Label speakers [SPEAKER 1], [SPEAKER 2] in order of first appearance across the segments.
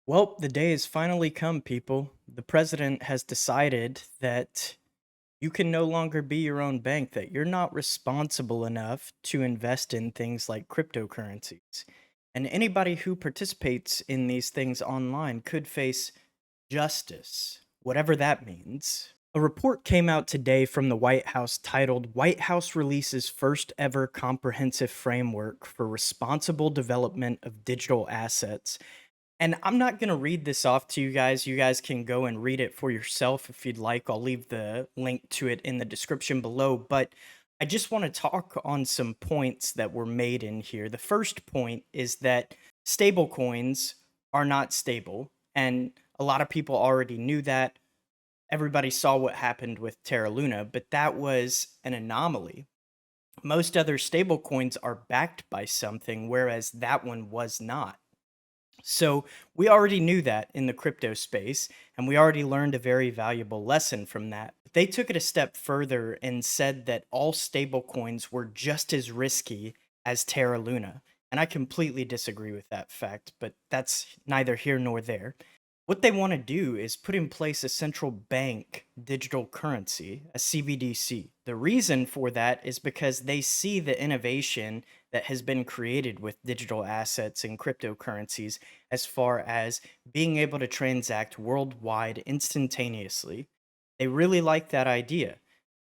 [SPEAKER 1] Well, the day has finally come, people. The president has decided that you can no longer be your own bank, that you're not responsible enough to invest in things like cryptocurrencies. And anybody who participates in these things online could face justice, whatever that means. A report came out today from the White House titled White House Releases First Ever Comprehensive Framework for Responsible Development of Digital Assets, and I'm not going to read this off to you guys. You guys can go and read it for yourself if you'd like. I'll leave the link to it in the description below. But I just want to talk on some points that were made in here. The first point is that stablecoins are not stable. And a lot of people already knew that. Everybody saw what happened with Terra Luna, but that was an anomaly. Most other stablecoins are backed by something, whereas that one was not. So we already knew that in the crypto space, and we already learned a very valuable lesson from that. But they took it a step further and said that all stablecoins were just as risky as Terra Luna. And I completely disagree with that fact, but that's neither here nor there. What they want to do is put in place a central bank digital currency, a CBDC. The reason for that is because they see the innovation that has been created with digital assets and cryptocurrencies as far as being able to transact worldwide instantaneously. They really like that idea.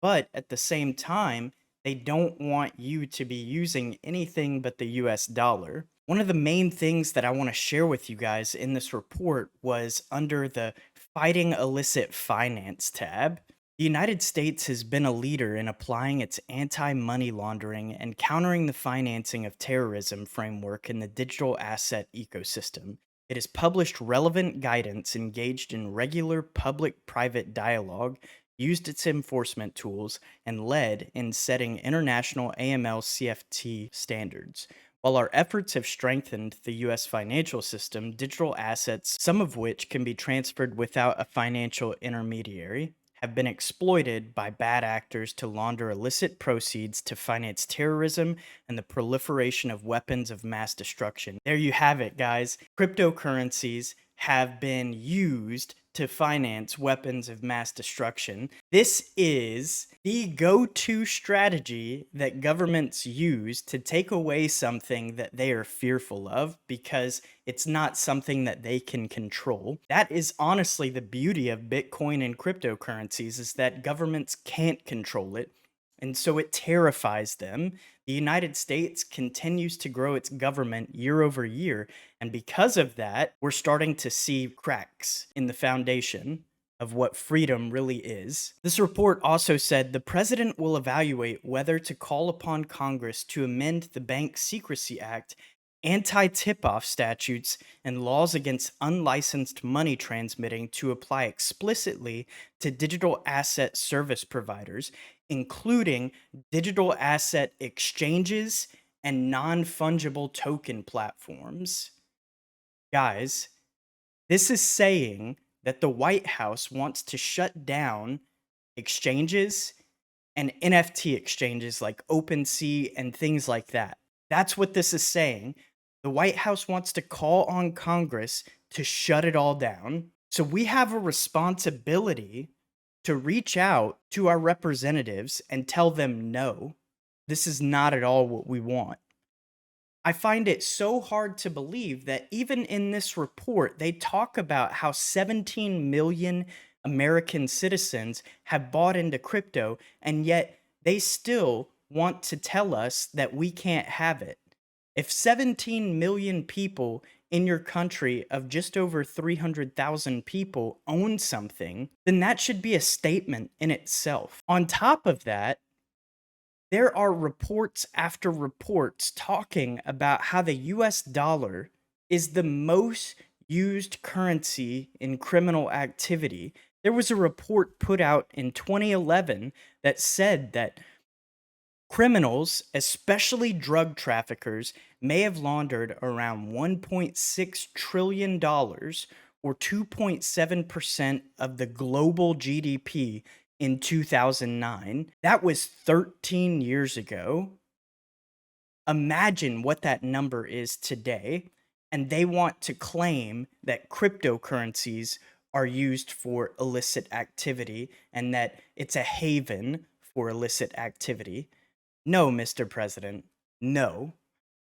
[SPEAKER 1] But at the same time, they don't want you to be using anything but the US dollar. One of the main things that I want to share with you guys in this report was under the Fighting Illicit Finance tab. The United States has been a leader in applying its anti money laundering and countering the financing of terrorism framework in the digital asset ecosystem. It has published relevant guidance, engaged in regular public private dialogue, used its enforcement tools, and led in setting international AML CFT standards. While our efforts have strengthened the US financial system, digital assets, some of which can be transferred without a financial intermediary, have been exploited by bad actors to launder illicit proceeds to finance terrorism and the proliferation of weapons of mass destruction. There you have it, guys. Cryptocurrencies have been used to finance weapons of mass destruction. This is the go-to strategy that governments use to take away something that they are fearful of because it's not something that they can control. That is honestly the beauty of Bitcoin and cryptocurrencies, is that governments can't control it. And so it terrifies them. The United States continues to grow its government year over year. And because of that, we're starting to see cracks in the foundation of what freedom really is. This report also said the president will evaluate whether to call upon Congress to amend the Bank Secrecy Act, anti-tip-off statutes, and laws against unlicensed money transmitting to apply explicitly to digital asset service providers, including digital asset exchanges and non-fungible token platforms. Guys, this is saying that the White House wants to shut down exchanges and NFT exchanges like OpenSea and things like that. That's what this is saying. The White House wants to call on Congress to shut it all down. So we have a responsibility to reach out to our representatives and tell them no, this is not at all what we want. I find it so hard to believe that even in this report, they talk about how 17 million American citizens have bought into crypto, and yet they still want to tell us that we can't have it. If 17 million people in your country of just over 300,000 people own something, then that should be a statement in itself. On top of that, there are reports after reports talking about how the US dollar is the most used currency in criminal activity. There was a report put out in 2011 that said that criminals, especially drug traffickers, may have laundered around $1.6 trillion dollars, or 2.7% of the global GDP in 2009. That was 13 years ago. Imagine what that number is today. and they want to claim that cryptocurrencies are used for illicit activity and that it's a haven for illicit activity. No, Mr. President, no.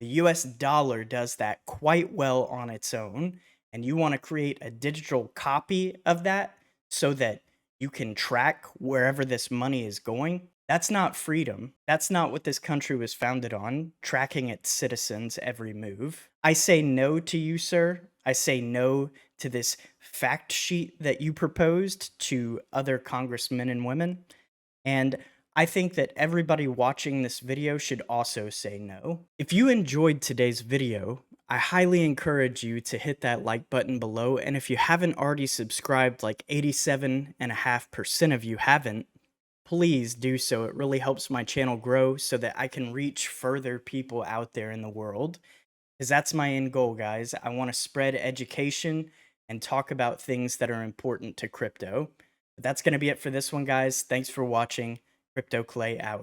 [SPEAKER 1] The US dollar does that quite well on its own, and you want to create a digital copy of that so that you can track wherever this money is going. That's not freedom. That's not what this country was founded on, tracking its citizens' every move. I say no to you, sir. I say no to this fact sheet that you proposed to other congressmen and women. And I think that everybody watching this video should also say no. If you enjoyed today's video, I highly encourage you to hit that like button below. And if you haven't already subscribed, like 87.5% of you haven't, please do so. It really helps my channel grow so that I can reach further people out there in the world. Because that's my end goal, guys. I want to spread education and talk about things that are important to crypto. But that's going to be it for this one, guys. Thanks for watching. Crypto Clay out.